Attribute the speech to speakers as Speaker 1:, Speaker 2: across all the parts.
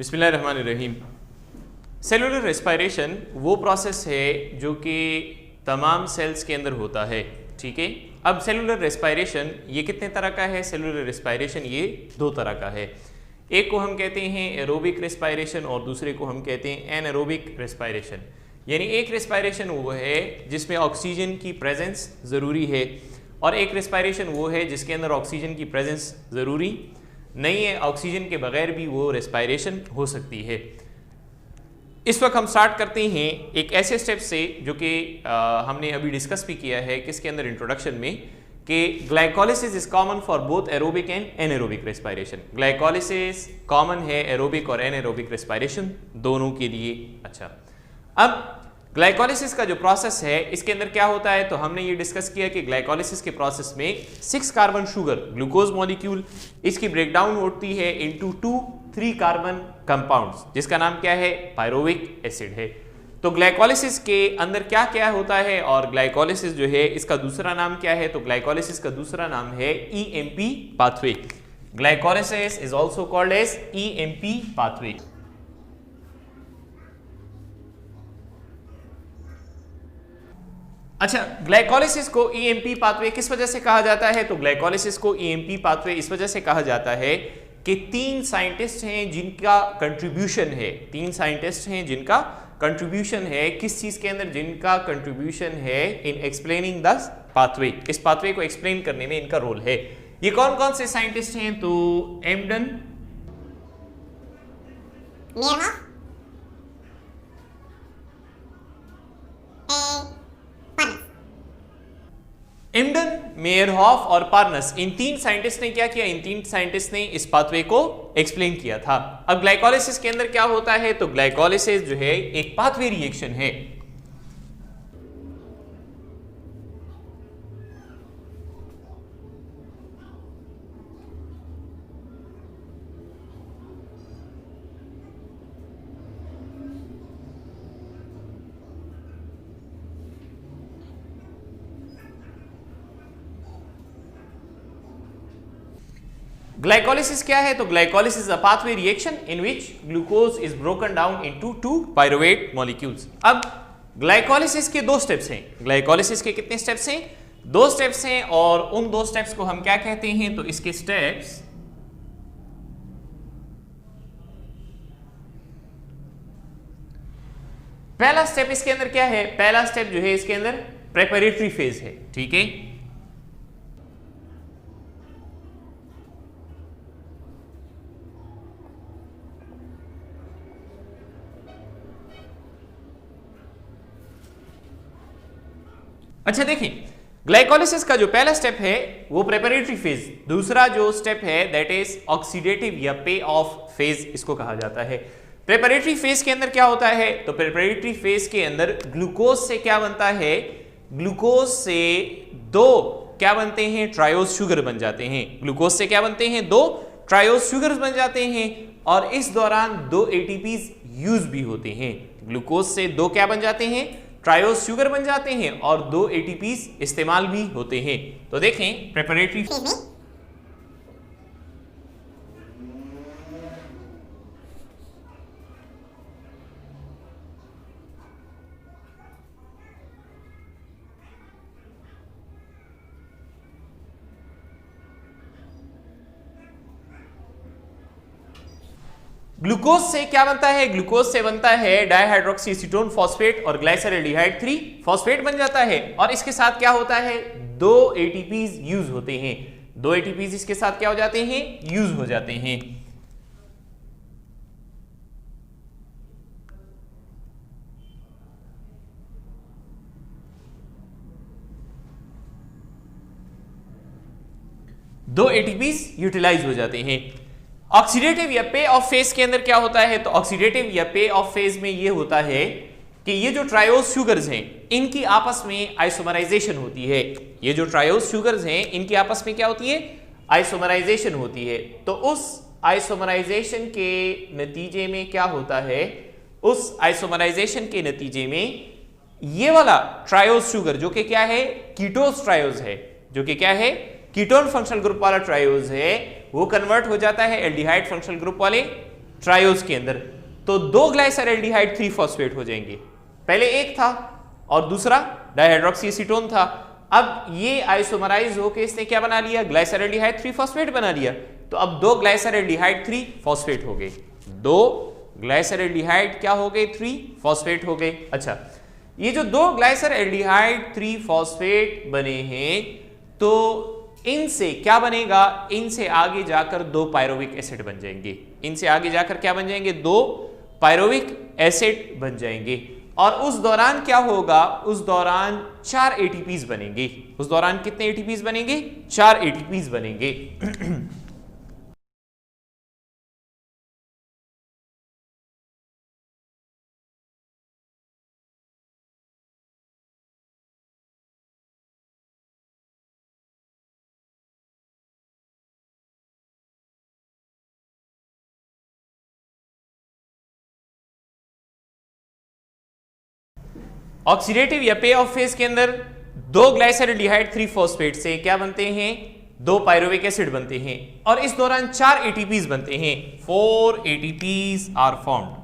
Speaker 1: बिस्मिल्लाहिर्रहमानिर्रहीम। Cellular respiration वो process है जो कि तमाम सेल्स के अंदर होता है, ठीक है। अब सेलुलर रेस्पिरेशन ये कितने तरह का है? सेलुलर रेस्पिरेशन ये दो तरह का है। एक को हम कहते हैं एरोबिक रेस्पिरेशन और दूसरे को हम कहते हैं एनएरोबिक रेस्पिरेशन। यानी एक रेस्पिरेशन वो है जिसमें ऑक्सीजन की प्रेजेंस ज़रूरी है और एक रेस्पिरेशन वो है जिसके अंदर ऑक्सीजन की प्रेजेंस ज़रूरी नहीं है, ऑक्सीजन के बगैर भी वो रेस्पिरेशन हो सकती है। इस वक्त हम स्टार्ट करते हैं एक ऐसे स्टेप से जो कि हमने अभी डिस्कस भी किया है किसके अंदर इंट्रोडक्शन में, कि glycolysis is common for both aerobic and anaerobic respiration. Glycolysis common है एरोबिक और एनएरोबिक रेस्पिरेशन दोनों के लिए। अच्छा, अब ग्लाइकोलिसिस का जो प्रोसेस है इसके अंदर क्या होता है, तो हमने ये डिस्कस किया कि ग्लाइकोलिसिस के प्रोसेस में 6 कार्बन शुगर ग्लूकोज मॉलिक्यूल इसकी ब्रेकडाउन होती है इनटू 2-3 कार्बन कंपाउंड्स जिसका नाम क्या है, पायरोविक एसिड है। तो ग्लाइकोलिसिस के अंदर क्या क्या होता है और ग्लाइकोलिसिस जो है इसका दूसरा नाम क्या है, तो ग्लाइकोलिसिस का दूसरा नाम है EMP pathway. Glycolysis is also called as EMP pathway. अच्छा, ग्लाइकोलिसिस को EMP पाथवे किस वजह से कहा जाता है, तो ग्लाइकोलिसिस को EMP पाथवे इस वजह से कहा जाता है कि 3 साइंटिस्ट हैं जिनका कंट्रीब्यूशन है, 3 साइंटिस्ट हैं जिनका कंट्रीब्यूशन है किस चीज के अंदर, जिनका कंट्रीब्यूशन है इन एक्सप्लेनिंग द पाथवे। इस पाथवे को एक्सप्लेन करने में इनका रोल है। ये कौन कौन से साइंटिस्ट हैं, तो एम्डन, एम्डन, मेयरहॉफ और पार्नस, इन 3 साइंटिस्ट ने क्या किया, इन 3 साइंटिस्ट ने इस पाथवे को एक्सप्लेन किया था। अब ग्लाइकोलिसिस के अंदर क्या होता है, तो ग्लाइकोलिसिस जो है एक पाथवे रिएक्शन है। ग्लाइकोलिसिस क्या है, तो glycolysis a pathway reaction in which glucose is broken down into 2 pyruvate molecules. अब ग्लाइकोलिसिस के 2 स्टेप्स हैं। ग्लाइकोलिसिस के कितने स्टेप्स हैं, 2 स्टेप्स हैं और उन 2 स्टेप्स को हम क्या कहते हैं, तो इसके स्टेप्स पहला स्टेप इसके अंदर क्या है, पहला स्टेप जो है इसके अंदर प्रेपरेटरी फेज है, ठीक है। अच्छा देखिए, ग्लाइकोलिसिस का जो पहला स्टेप है वो प्रेपरेटरी फेज, दूसरा जो स्टेप है दैट इज ऑक्सीडेटिव या पे ऑफ फेज इसको कहा जाता है। प्रेपरेटरी फेज के अंदर क्या होता है, तो प्रेपरेटरी फेज के अंदर ग्लूकोज से क्या बनता है, ग्लूकोज से 2 क्या बनते हैं, ट्रायोज शुगर बन जाते हैं। ग्लूकोज से क्या बनते हैं, 2 ट्रायोज शुगर बन जाते हैं और इस दौरान 2 ATPs यूज भी होते हैं। ग्लूकोज से 2 क्या बन जाते हैं, ट्रायोज शुगर बन जाते हैं और 2 ATPs इस्तेमाल भी होते हैं। तो देखें प्रेपरेटरी फेज में ग्लूकोज से क्या बनता है, ग्लूकोज से बनता है डाइहाइड्रोक्सी एसीटोन फॉस्फेट और ग्लाइसरल्डिहाइड 3 फॉस्फेट बन जाता है और इसके साथ क्या होता है, 2 ATPs यूज होते हैं। 2 ATPs इसके साथ क्या हो जाते हैं, यूज हो जाते हैं। दो ATPs यूटिलाइज हो जाते हैं। ऑक्सीडेटिव या पे ऑफ फेज के अंदर क्या होता है, तो ऑक्सीडेटिव या पे ऑफ फेज में ये होता है कि ये जो ट्रायोज शुगर्स हैं इनकी आपस में आइसोमराइजेशन होती है। ये जो ट्रायोज शुगर्स हैं इनकी आपस में क्या होती है, आइसोमराइजेशन होती है। तो उस आइसोमराइजेशन के नतीजे में क्या होता है, उस आइसोमराइजेशन के नतीजे में ये वाला ट्रायोज शुगर जो कि क्या है, कीटोस ट्रायोज है, जो कि क्या है, कीटोन फंक्शनल ग्रुप वाला ट्रायोज है, वो कन्वर्ट हो जाता है एल्डिहाइड फंक्शनल ग्रुप वाले ट्रायोज के अंदर, तो 2 ग्लाइसरल्डिहाइड 3 फॉस्फेट हो जाएंगे। पहले एक था और दूसरा डाइहाइड्रोक्सी एसीटोन था। अब ये आइसोमराइज होकर इसने क्या बना लिया, ग्लाइसरल्डिहाइड 3 फॉस्फेट बना लिया। तो अब 2 ग्लाइसरल्डिहाइड 3 फॉस्फेट हो गए, 2 ग्लाइसरल्डिहाइड क्या हो गए, 3 फॉस्फेट हो गए। अच्छा, ये जो 2 ग्लाइसरल्डिहाइड 3 फॉस्फेट बने हैं, तो इनसे क्या बनेगा, इनसे आगे जाकर 2 पायरोविक एसिड बन जाएंगे। इनसे आगे जाकर क्या बन जाएंगे, 2 पायरोविक एसिड बन जाएंगे। और उस दौरान क्या होगा, उस दौरान 4 एटीपीज बनेंगे। उस दौरान कितने एटीपीज बनेंगे, 4 एटीपीज बनेंगे। ऑक्सीडेटिव या पे ऑफ फेज के अंदर 2 ग्लाइसरल्डिहाइड 3 फॉस्फेट से क्या बनते हैं, 2 पायरोविक एसिड बनते हैं, और इस दौरान 4 एटीपीज बनते हैं। 4 ATPs are formed.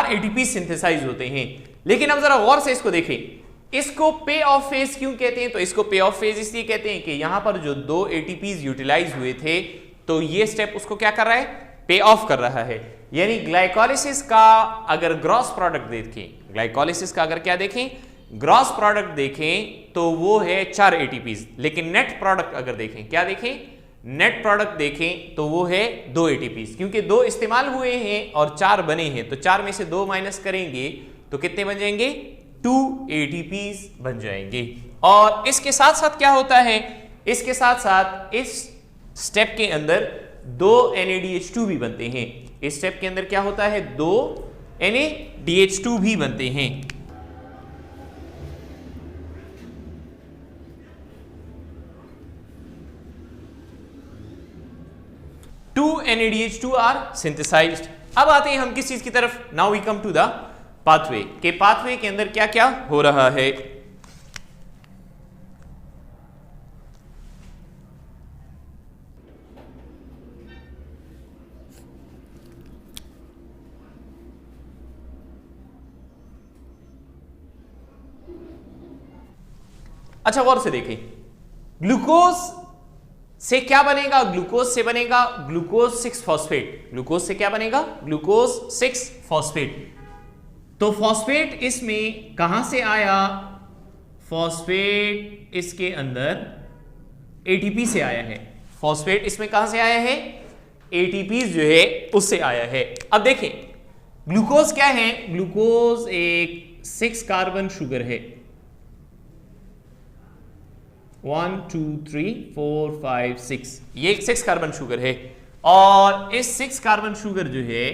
Speaker 1: ATP synthesize होते हैं। लेकिन अब जरा गौर से इसको देखें, इसको पे ऑफ फेज क्यों कहते हैं, तो इसको पे ऑफ फेज इसलिए कहते हैं कि यहां पर जो 2 एटीपीज यूटिलाइज हुए थे, तो ये स्टेप उसको क्या कर रहा है, पे ऑफ कर रहा है। यानी ग्लाइकोलिसिस का अगर ग्रॉस प्रोडक्ट देखें, ग्लाइकोलिसिस का अगर क्या देखें, ग्रॉस प्रोडक्ट देखें, तो वो है 4 एटीपीज। लेकिन नेट प्रोडक्ट अगर देखें, क्या देखें, नेट प्रोडक्ट देखें, तो वो है 2 एटीपीज। क्योंकि 2 इस्तेमाल हुए हैं और 4 बने हैं, तो 4 में से 2 माइनस करेंगे तो कितने बन जाएंगे, 2 एटीपीज बन जाएंगे। और इसके साथ साथ क्या होता है, इसके साथ साथ इस स्टेप के अंदर 2 NADH2 भी बनते हैं। इस स्टेप के अंदर क्या होता है, 2 NADH2 भी बनते हैं। Two NADH2 are synthesized. अब आते हैं हम किस चीज की तरफ, now we come to the pathway, के पाथवे के अंदर क्या क्या हो रहा है। अच्छा, गौर से देखें, ग्लूकोज से क्या बनेगा, ग्लूकोज से बनेगा ग्लूकोज 6 फॉस्फेट। ग्लूकोज से क्या बनेगा, ग्लूकोज 6 फॉस्फेट। तो फॉस्फेट इसमें कहां से आया, फॉस्फेट इसके अंदर एटीपी से आया है। फॉस्फेट इसमें कहां से आया है, एटीपी जो है उससे आया है। अब देखें, ग्लूकोज क्या है, ग्लूकोज एक 6 कार्बन शुगर है। 1 2 3 4 5 6, ये 6 कार्बन शुगर है। और इस 6 कार्बन शुगर जो है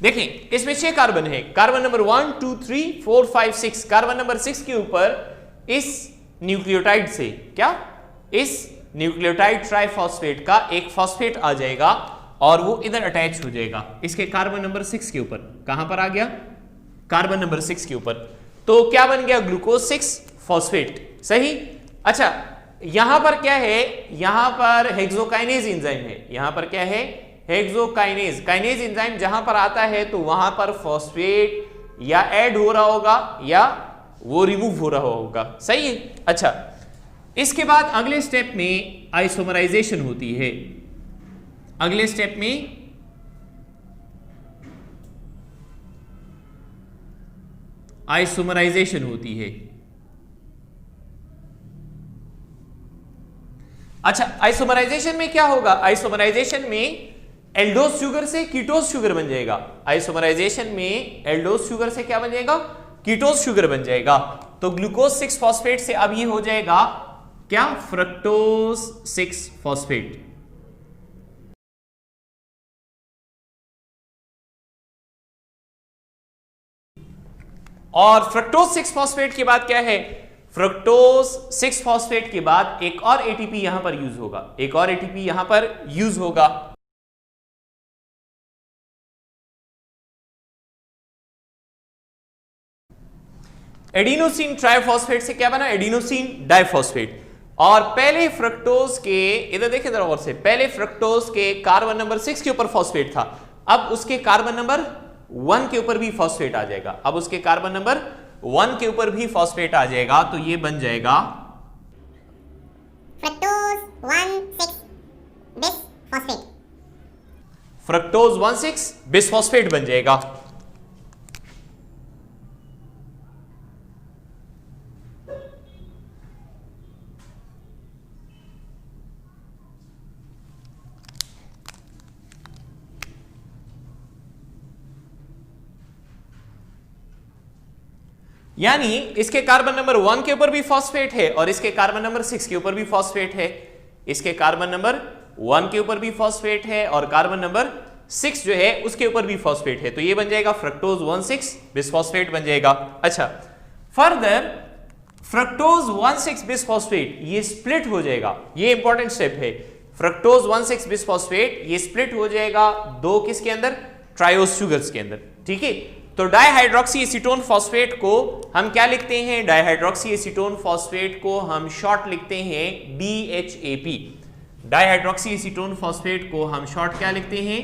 Speaker 1: देखें, इसमें 6 कार्बन है। कार्बन नंबर 1 2 3 4 5 6, कार्बन नंबर 6 के ऊपर इस न्यूक्लियोटाइड से क्या, इस न्यूक्लियोटाइड ट्राइफॉस्फेट का एक फॉस्फेट आ जाएगा और वो इधर अटैच हो जाएगा इसके कार्बन नंबर 6 के ऊपर। कहां पर आ गया, कार्बन नंबर 6 के ऊपर। तो क्या बन गया, ग्लूकोज 6 फॉस्फेट। सही। अच्छा, यहां पर क्या है, यहां पर हेक्सोकाइनेज एंजाइम है। यहां पर क्या है, हेक्सोकाइनेज। काइनेज एंजाइम जहां पर आता है तो वहां पर फॉस्फेट या ऐड हो रहा होगा या वो रिमूव हो रहा होगा। सही है। अच्छा, इसके बाद अगले स्टेप में आइसोमराइजेशन होती है। अगले स्टेप में आइसोमराइजेशन होती है। अच्छा, आइसोमराइजेशन में क्या होगा, आइसोमराइजेशन में एल्डोज शुगर से कीटोज शुगर बन जाएगा। आइसोमराइजेशन में एल्डोज शुगर से क्या बन जाएगा, कीटोज शुगर बन जाएगा। तो ग्लूकोज 6 फॉस्फेट से अब ये हो जाएगा क्या, फ्रक्टोज 6 फॉस्फेट। और फ्रक्टोज 6 फॉस्फेट के बाद क्या है, फ्रक्टोज 6 फॉस्फेट के बाद एक और एटीपी यहां पर यूज होगा, एक और एटीपी यहां पर यूज होगा। एडिनोसिन ट्राइफॉस्फेट से क्या बना, एडिनोसिन डाइफॉस्फेट। और पहले फ्रक्टोज के, इधर देखिए जरा और से, पहले फ्रक्टोज के कार्बन नंबर 6 के ऊपर फॉस्फेट था, अब उसके कार्बन नंबर 1 के ऊपर भी फॉस्फेट आ जाएगा, अब उसके कार्बन नंबर 1 के ऊपर भी फॉस्फेट आ जाएगा, तो ये बन जाएगा
Speaker 2: फ्रक्टोज 1,6 बिसफॉस्फेट।
Speaker 1: फ्रक्टोज 1,6 बिसफॉस्फेट बन जाएगा। यानी इसके कार्बन नंबर 1 के ऊपर भी फॉस्फेट है और इसके कार्बन नंबर 6 के ऊपर भी फॉस्फेट है, इसके कार्बन नंबर 1 के ऊपर भी फॉस्फेट है और कार्बन नंबर 6 जो है उसके ऊपर भी फॉस्फेट है, तो ये बन जाएगा फ्रक्टोज 1,6 बिसफॉस्फेट बन जाएगा। अच्छा, फर्दर फ्रक्टोज 1,6 बिसफॉस्फेट ये स्प्लिट हो जाएगा, ये इंपॉर्टेंट स्टेप है। फ्रक्टोज 1,6 बिसफॉस्फेट ये स्प्लिट हो जाएगा दो किसके अंदर, ट्रायोस शुगर्स के अंदर, ठीक है। तो डाइहाइड्रोक्सी एसीटोन फॉस्फेट को हम क्या लिखते हैं, डाइहाइड्रोक्सी एसीटोन फॉस्फेट को हम शॉर्ट लिखते हैं DHAP। डाइहाइड्रोक्सी एसीटोन फॉस्फेट को हम शॉर्ट क्या लिखते हैं,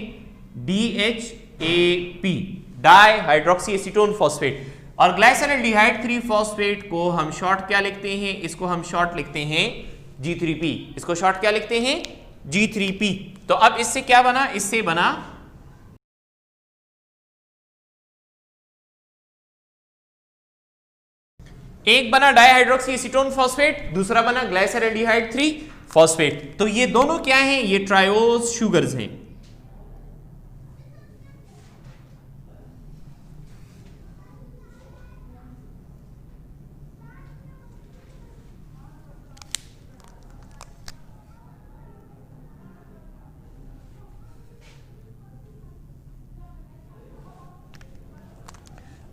Speaker 1: DHAP, डाइहाइड्रोक्सी एसीटोन फॉस्फेट। और ग्लाइसरल्डिहाइड 3 फॉस्फेट को हम शॉर्ट क्या लिखते हैं, इसको हम शॉर्ट लिखते हैं G3P, इसको शॉर्ट क्या लिखते हैं, G3P। तो अब इससे क्या बना, इससे बना एक बना डाइहाइड्रोक्सी एसीटोन फॉस्फेट, दूसरा बना ग्लाइसरल्डिहाइड 3 फॉस्फेट। तो ये दोनों क्या हैं, ये ट्रायोस शुगर्स हैं।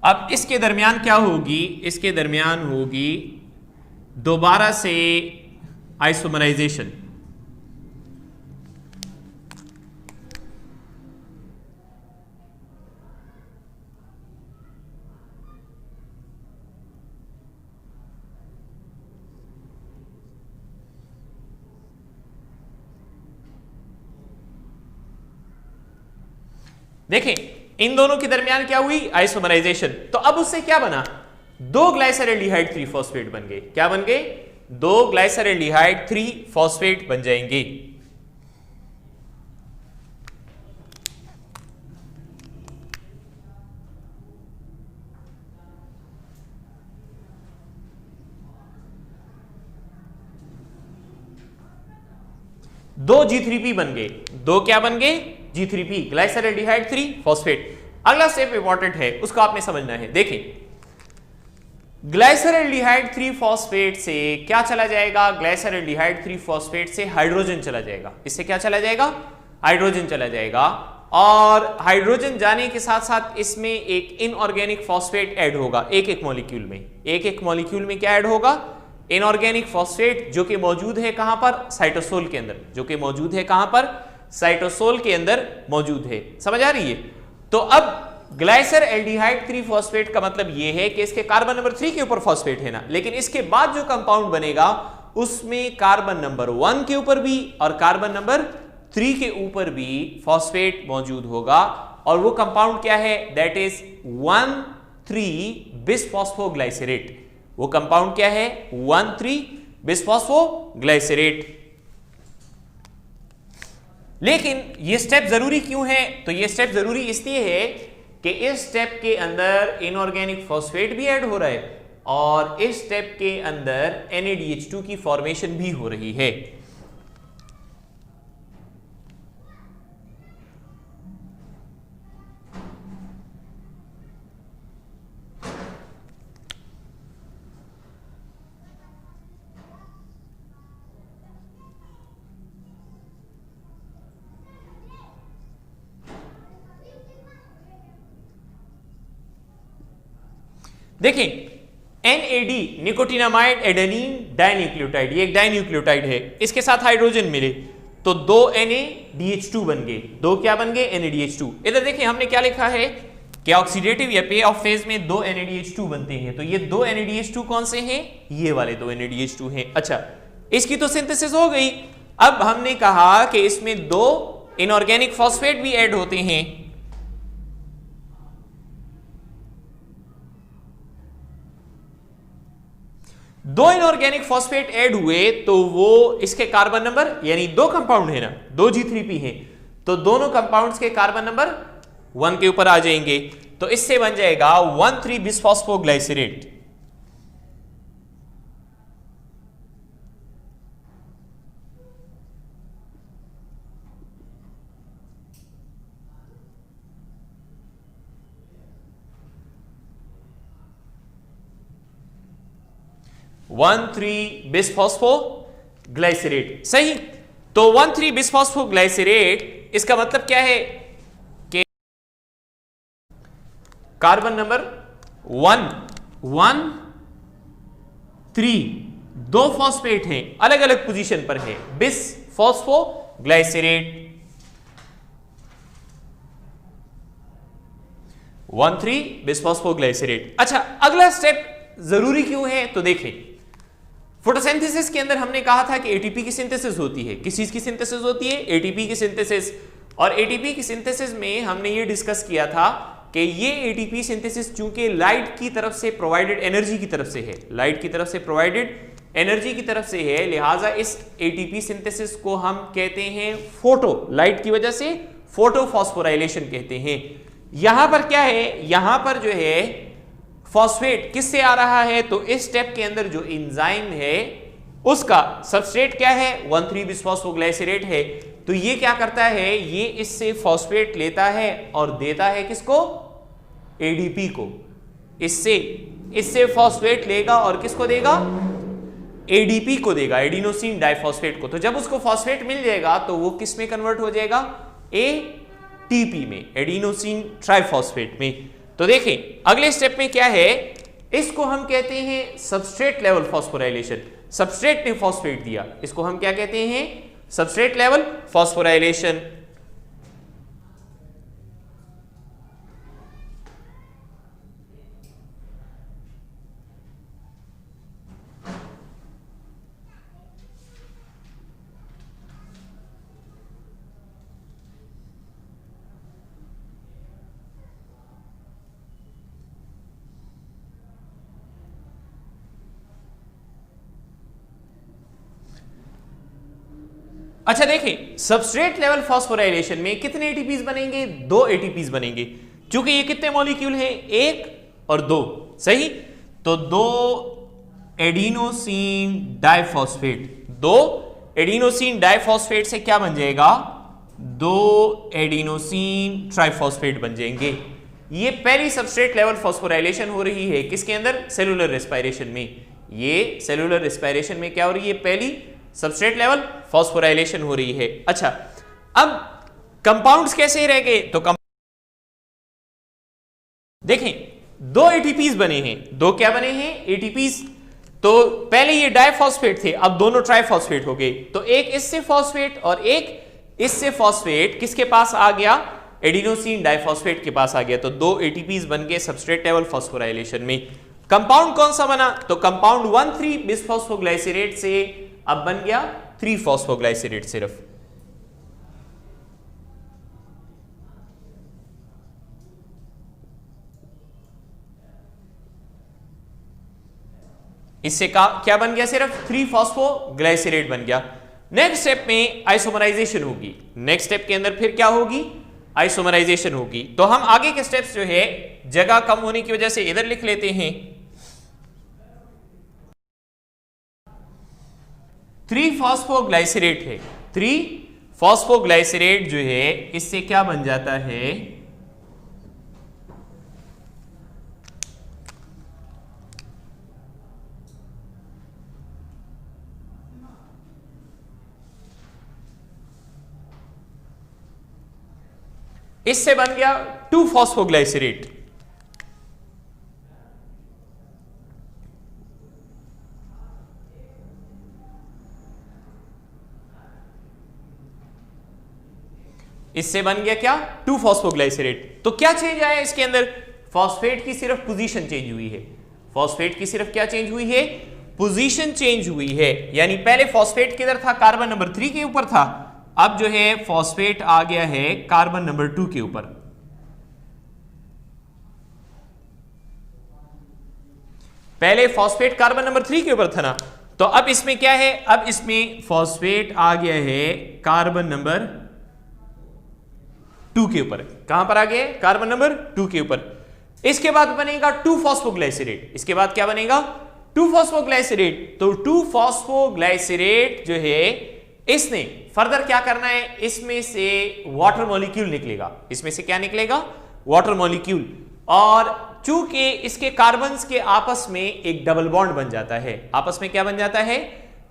Speaker 1: अब इसके दरमियान क्या होगी, इसके दरमियान होगी दोबारा से आइसोमराइजेशन। देखें इन दोनों के दरमियान क्या हुई, आइसोमराइजेशन। तो अब उससे क्या बना, दो ग्लाइसरल्डिहाइड 3 फॉस्फेट बन गए, क्या बन गए, दो ग्लाइसरल्डिहाइड 3 फॉस्फेट बन जाएंगे। दो G3P बन गए, दो क्या बन गए, G3P, ग्लाइसरल्डिहाइड 3 फॉस्फेट। अगला स्टेप इंपॉर्टेंट है, उसको आपने समझना है। देखें ग्लाइसरल्डिहाइड 3 फॉस्फेट से क्या चला जाएगा, ग्लाइसरल्डिहाइड 3 फॉस्फेट से हाइड्रोजन चला जाएगा, इससे क्या चला जाएगा, हाइड्रोजन चला जाएगा। और हाइड्रोजन जाने के साथ साथ इसमें एक इनऑर्गेनिक फॉस्फेट ऐड होगा, एक एक मॉलिक्यूल में, एक एक मॉलिक्यूल में क्या ऐड होगा, इनऑर्गेनिक फॉस्फेट, जो कि मौजूद है कहां पर, साइटोसोल के अंदर, जो कि मौजूद है कहां पर, साइटोसोल के अंदर मौजूद है। समझ आ रही है। तो अब ग्लाइसरल्डिहाइड 3 फॉस्फेट का मतलब यह है कि इसके कार्बन नंबर 3 के ऊपर फॉस्फेट है ना, लेकिन इसके बाद जो कंपाउंड बनेगा उसमें कार्बन नंबर 1 के ऊपर भी और कार्बन नंबर 3 के ऊपर भी फॉस्फेट मौजूद होगा। और वो कंपाउंड क्या है, दैट इज 1,3 बिसफॉस्फोग्लाइसरेट। वो कंपाउंड क्या है, 1,3 बिसफॉस्फोग्लाइसरेट। लेकिन ये स्टेप जरूरी क्यों है, तो ये स्टेप जरूरी इसलिए है कि इस स्टेप के अंदर इनऑर्गेनिक फॉस्फेट भी ऐड हो रहा है और इस स्टेप के अंदर NaDH2 की फॉर्मेशन भी हो रही है। देखें NAD निकोटिनामाइड एडेनिन डाइन्यूक्लियोटाइड, ये एक डाइन्यूक्लियोटाइड है, इसके साथ हाइड्रोजन मिले तो दो NaDH2 बन गए, दो क्या बन गए, NaDH2। इधर देखिए हमने क्या लिखा है कि ऑक्सीडेटिव या पे ऑफ फेज में 2 NADH2 बनते हैं। तो ये 2 NADH2 कौन से हैं? ये वाले 2 NADH2 हैं। अच्छा, इसकी तो सिंथेसिस हो गई। अब हमने कहा कि इसमें 2 इनऑर्गेनिक फॉस्फेट भी ऐड होते हैं। दो इनऑर्गेनिक फॉस्फेट ऐड हुए तो वो इसके कार्बन नंबर, यानी 2 कंपाउंड है ना, 2G3P है, तो दोनों कंपाउंड्स के कार्बन नंबर 1 के ऊपर आ जाएंगे। तो इससे बन जाएगा 1,3-बिसफॉस्फोग्लाइसरेट। वन थ्री बिसफॉस्फोग्लाइसरेट, सही। तो 1,3-बिसफॉस्फोग्लाइसरेट, इसका मतलब क्या है कि कार्बन नंबर 1,1,3 2 फॉस्फेट हैं, अलग अलग पोजीशन पर है, बिसफॉस्फोग्लाइसरेट 1,3-बिसफॉस्फोग्लाइसरेट। अच्छा, अगला स्टेप जरूरी क्यों है? तो देखें, फोटोसिंथेसिस के अंदर हमने कहा था कि एटीपी की सिंथेसिस होती है। किस चीज की सिंथेसिस होती है? एटीपी की सिंथेसिस। और एटीपी की सिंथेसिस में हमने ये डिस्कस किया था कि ये एटीपी सिंथेसिस चूंकि लाइट की तरफ से प्रोवाइडेड एनर्जी की तरफ से है, लाइट की तरफ से प्रोवाइडेड एनर्जी की तरफ से है, लिहाजा इस एटीपी सिंथेसिस को हम कहते हैं फोटो, लाइट की वजह से फोटोफॉस्फोराइलेशन कहते हैं। यहां पर क्या है? यहां पर जो है फॉस्फेट किससे आ रहा है? तो इस स्टेप के अंदर जो एंजाइम है उसका सबस्ट्रेट क्या है? 1,3-बिसफॉस्फोग्लाइसरेट है। तो ये क्या करता है? ये इससे फॉस्फेट लेता है और देता है किसको? एडीपी को। इससे फॉस्फेट लेगा और किसको देगा? एडीपी को देगा, एडिनोसिन डाइफॉस्फेट को। तो जब उसको फॉस्फेट मिल जाएगा तो वो किस में कन्वर्ट हो जाएगा? एटीपी में, एडिनोसिन ट्राइफॉस्फेट में। तो देखें अगले स्टेप में क्या है, इसको हम कहते हैं सबस्ट्रेट लेवल फॉस्फोराइलेशन। सबस्ट्रेट ने फॉस्फेट दिया, इसको हम क्या कहते हैं? Substrate level phosphorylation. अच्छा देखें, सबस्ट्रेट लेवल फॉस्फोराइलेशन में कितने एटीपीज बनेंगे? 2 एटीपीज बनेंगे। क्योंकि ये कितने मॉलिक्यूल हैं? 1 और 2, सही। तो 2 एडिनोसिन डाइफॉस्फेट, 2 एडिनोसिन डाइफॉस्फेट से क्या बन जाएगा? 2 एडिनोसिन ट्राइफॉस्फेट बन जाएंगे। ये पहली सबस्ट्रेट लेवल फॉस्फोराइलेशन हो रही है किसके अंदर? सेलुलर रेस्पिरेशन में। ये सेलुलर रेस्पिरेशन में क्या हो रही है? पहली सबस्ट्रेट लेवल फॉस्फोराइलेशन हो रही है। अच्छा, अब कंपाउंड्स कैसे रह गए? तो देखें 2 एटीपीज बने हैं। 2 क्या बने हैं? एटीपीज। तो पहले ये डाइफॉस्फेट थे, अब दोनों ट्राइफॉस्फेट हो गए। तो एक इससे फॉस्फेट और एक इससे फॉस्फेट किसके पास आ गया? एडिनोसिन डाइफॉस्फेट के पास आ गया। तो 2 एटीपीज बन गए सबस्ट्रेट लेवल फॉस्फोराइलेशन में। कंपाउंड कौन सा बना? तो कंपाउंड 1,3-बिसफॉस्फोग्लाइसरेट से अब बन गया 3-फॉस्फोग्लाइसरेट सिर्फ। इससे क्या बन गया? सिर्फ 3-फॉस्फोग्लाइसरेट बन गया। नेक्स्ट स्टेप में आइसोमराइजेशन होगी। नेक्स्ट स्टेप के अंदर फिर क्या होगी? आइसोमराइजेशन होगी। तो हम आगे के स्टेप्स जो है जगह कम होने की वजह से इधर लिख लेते हैं। 3-फॉस्फोग्लाइसरेट है, 3-फॉस्फोग्लाइसरेट जो है इससे क्या बन जाता है? इससे बन गया 2-फॉस्फोग्लाइसरेट। इससे बन गया क्या, 2-फॉस्फोग्लाइसरेट। तो क्या चेंज आया इसके अंदर, फॉस्फेट की सिर्फ पोजीशन चेंज हुई है, फॉस्फेट की सिर्फ क्या चेंज हुई है, पोजीशन चेंज हुई है। यानी पहले फॉस्फेट किधर था, कार्बन नंबर 3 के ऊपर था, अब जो है फॉस्फेट आ गया है कार्बन नंबर 2 के ऊपर। पहले फॉस्फेट कार्बन नंबर 3 के ऊपर था ना, तो अब इसमें क्या है, अब इसमें फॉस्फेट आ गया है कार्बन नंबर 2 के ऊपर। कहां पर आ गया है, कार्बन नंबर 2 के ऊपर। इसके बाद बनेगा 2-फॉस्फोग्लाइसरेट, इसके बाद क्या बनेगा, 2-फॉस्फोग्लाइसरेट। तो 2-फॉस्फोग्लाइसरेट जो है इसने फर्दर क्या करना है, इसमें से वाटर मॉलिक्यूल निकलेगा, इसमें से क्या निकलेगा, वाटर मॉलिक्यूल। और चूंकि इसके कार्बन्स के आपस में एक डबल बॉन्ड बन जाता है, आपस में क्या बन जाता है,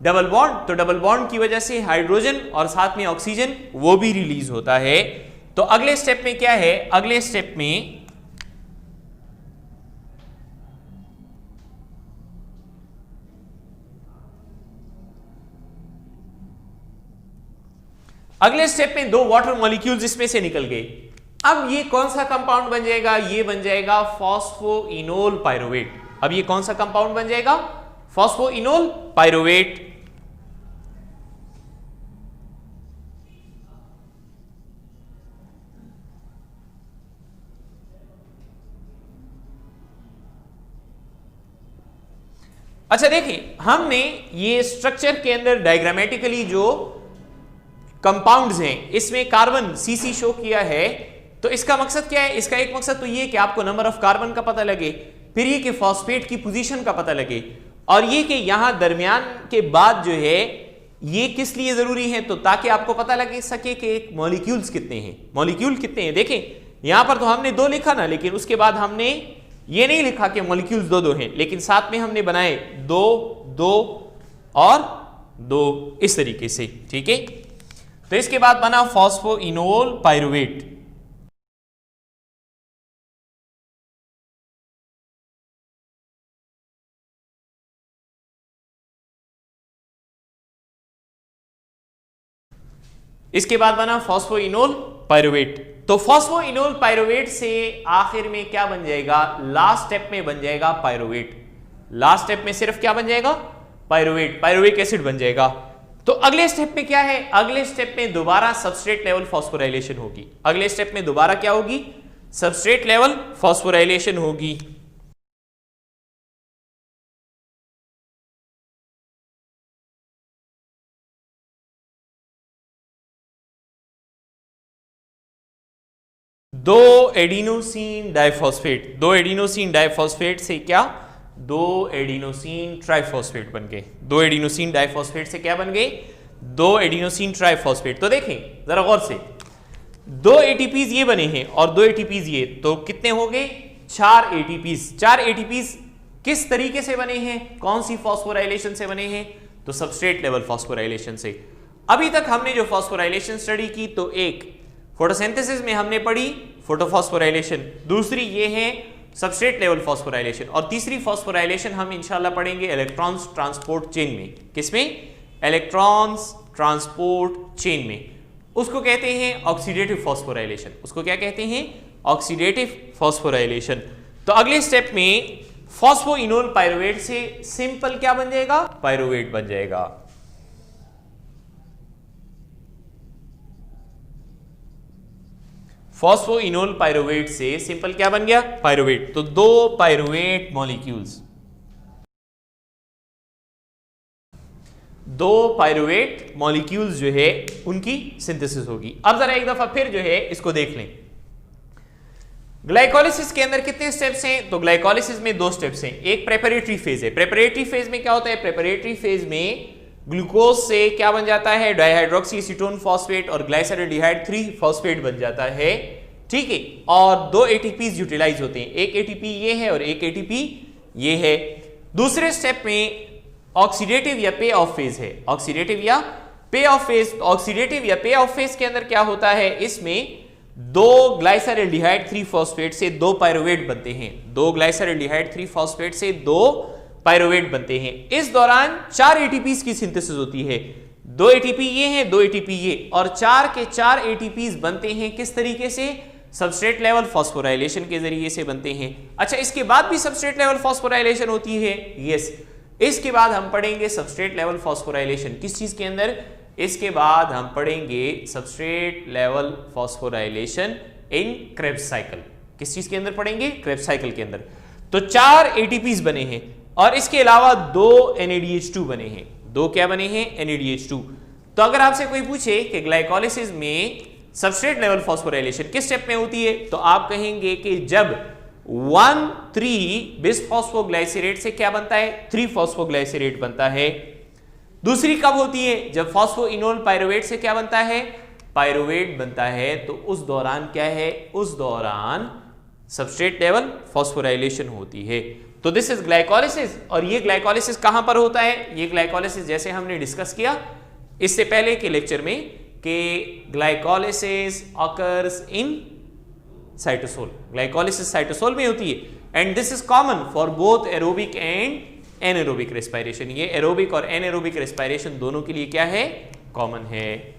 Speaker 1: डबल बॉन्ड। तो डबल बॉन्ड की वजह से हाइड्रोजन और साथ में ऑक्सीजन वो भी रिलीज होता है। तो अगले स्टेप में क्या है, अगले स्टेप में दो वाटर मॉलिक्यूल्स इसमें से निकल गए। अब ये कौन सा कंपाउंड बन जाएगा, ये बन जाएगा फॉस्फोइनोल पायरुवेट। अब ये कौन सा कंपाउंड बन जाएगा, फॉस्फोइनोल पायरुवेट। अच्छा देखिए, हमने ये स्ट्रक्चर के अंदर डायग्रामेटिकली जो कंपाउंड्स हैं, इसमें कार्बन सीसी शो किया है। तो इसका मकसद क्या है, इसका एक मकसद तो ये कि आपको नंबर ऑफ कार्बन का पता लगे, फिर ये कि फॉस्फेट की पोजीशन का पता लगे, और ये कि यहां दरमियान के बाद जो है ये किस लिए जरूरी है, तो ताकि आपको पता लगे सके कि मॉलिक्यूल्स कितने हैं, मॉलिक्यूल कितने हैं। देखें यहां पर तो हमने 2 लिखा ना, लेकिन उसके बाद हमने ये नहीं लिखा कि मॉलिक्यूल्स 2-2 हैं, लेकिन साथ में हमने बनाए 2, 2 और 2 इस तरीके से, ठीक है। तो इसके बाद बना फॉस्फोइनोल पायरुवेट। इसके बाद बना फॉस्फोइनोल पायरुवेट। तो फॉस्फोइनोल पायरुवेट से आखिर में क्या बन जाएगा, लास्ट स्टेप में बन जाएगा पायरुवेट। लास्ट स्टेप में सिर्फ क्या बन जाएगा, पायरुवेट, पायरुविक एसिड बन जाएगा। तो अगले स्टेप में क्या है, अगले स्टेप में दोबारा सबस्ट्रेट लेवल फॉस्फोराइलेशन होगी। अगले स्टेप में दोबारा क्या होगी, सबस्ट्रेट लेवल फॉस्फोराइलेशन होगी। दो एडिनोसिन डाइफॉस्फेट, 2 एडिनोसिन डाइफॉस्फेट से क्या, 2 एडिनोसिन ट्राइफॉस्फेट बन गए। 2 एडिनोसिन डाइफॉस्फेट से क्या बन गए, 2 एडिनोसिन ट्राइफॉस्फेट। तो देखें जरा गौर से, 2 एटीपीज ये बने हैं और 2 एटीपीज ये, तो कितने हो गए, 4 एटीपीज। 4 एटीपीज किस तरीके से बने हैं, कौन सी फॉस्फोराइलेशन से बने हैं, तो सबस्ट्रेट लेवल फॉस्फोराइलेशन से। अभी तक हमने जो फॉस्फोराइलेशन स्टडी की, तो एक फोटोसिंथेसिस में हमने पढ़ी फोटोफॉस्फोराइलेशन, दूसरी ये है सबस्ट्रेट लेवल फॉस्फोराइलेशन, और तीसरी फॉस्फोराइलेशन हम इंशाल्लाह पढ़ेंगे इलेक्ट्रॉन्स ट्रांसपोर्ट चेन में। किसमें, इलेक्ट्रॉन्स ट्रांसपोर्ट चेन में। उसको कहते हैं ऑक्सीडेटिव फॉस्फोराइलेशन। उसको क्या कहते हैं, ऑक्सीडेटिव फॉस्फोराइलेशन। तो अगले स्टेप में फॉस्फोइनोल पायरुवेट से सिंपल क्या बन जाएगा, पायरुवेट बन जाएगा। फॉस्फोइनोल पायरुवेट से सिंपल क्या बन गया, पायरुवेट। तो 2 पायरुवेट मॉलिक्यूल्स, 2 पायरुवेट मॉलिक्यूल्स जो है उनकी सिंथेसिस होगी। अब जरा एक दफा फिर जो है इसको देख लें। ग्लाइकोलिसिस के अंदर कितने स्टेप्स हैं, तो ग्लाइकोलिसिस में 2 स्टेप्स हैं। एक प्रेपरेटरी फेज है। प्रेपरेटरी फेज में क्या होता है, प्रेपरेटरी फेज में ग्लूकोज से क्या बन जाता है, डाइहाइड्रोक्सी एसीटोन फॉस्फेट और ग्लाइसरल्डिहाइड 3 फॉस्फेट बन जाता है, ठीक है। और 2 एटीपीज यूटिलाइज होते हैं, एक एटीपी ये है और एक एटीपी ये है। दूसरे स्टेप में ऑक्सीडेटिव या पे ऑफ फेज है, ऑक्सीडेटिव या पे ऑफ फेज। ऑक्सीडेटिव या पे ऑफ फेज के अंदर क्या होता है, इसमें 2 ग्लाइसरल्डिहाइड 3 फॉस्फेट से 2 पायरुवेट बनते हैं। 2 ग्लाइसरल्डिहाइड 3 फॉस्फेट से 2 पायरुवेट बनते हैं। इस दौरान 4 एटीपीज की सिंथेसिस होती है। 2 एटीपी ये हैं, 2 एटीपी ये, और 4 के 4 एटीपीज बनते हैं किस तरीके से? सबस्ट्रेट लेवल फॉस्फोराइलेशन के जरिए से बनते हैं। अच्छा, इसके बाद भी सबस्ट्रेट लेवल फॉस्फोराइलेशन होती है? यस। इसके बाद हम पढ़ेंगे सबस्ट्रेट लेवल फॉस्फोराइलेशन किस चीज के अंदर? इसके बाद हम पढ़ेंगे सबस्ट्रेट लेवल फॉस्फोराइलेशन इन क्रेब्स साइकिल। किस चीज के अंदर पढ़ेंगे? क्रेब्स साइकिल के अंदर। तो 4 एटीपीज बने हैं और इसके अलावा 2 NADH2 बने हैं। 2 क्या बने हैं? NADH2। तो अगर आपसे कोई पूछे कि ग्लाइकोलिसिस में सबस्ट्रेट लेवल फॉस्फोराइलेशन किस स्टेप में होती है, तो आप कहेंगे कि जब 1,3 बिसफॉस्फोग्लाइसरेट से क्या बनता है? 3-फॉस्फोग्लाइसरेट बनता है। दूसरी कब होती है? जब फॉस्फोइनोल पायरुवेट से क्या बनता है? पायरुवेट बनता है। तो उस दौरान क्या है? उस दौरान सबस्ट्रेट लेवल फॉस्फोराइलेशन होती है। तो दिस इज ग्लाइकोलिसिस। और ये ग्लाइकोलिसिस कहां पर होता है? ये ग्लाइकोलिसिस जैसे हमने डिस्कस किया इससे पहले के लेक्चर में कि glycolysis occurs in cytosol. Glycolysis cytosol में होती है and this is common for both aerobic and anaerobic respiration. ये एरोबिक और एनारोबिक रेस्पिरेशन दोनों के लिए क्या है? कॉमन है।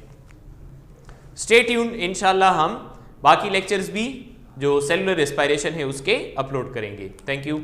Speaker 1: स्टे ट्यून्ड, इंशाल्लाह हम बाकी लेक्चर्स भी जो सेलुलर रेस्पिरेशन है उसके अपलोड करेंगे। Thank you.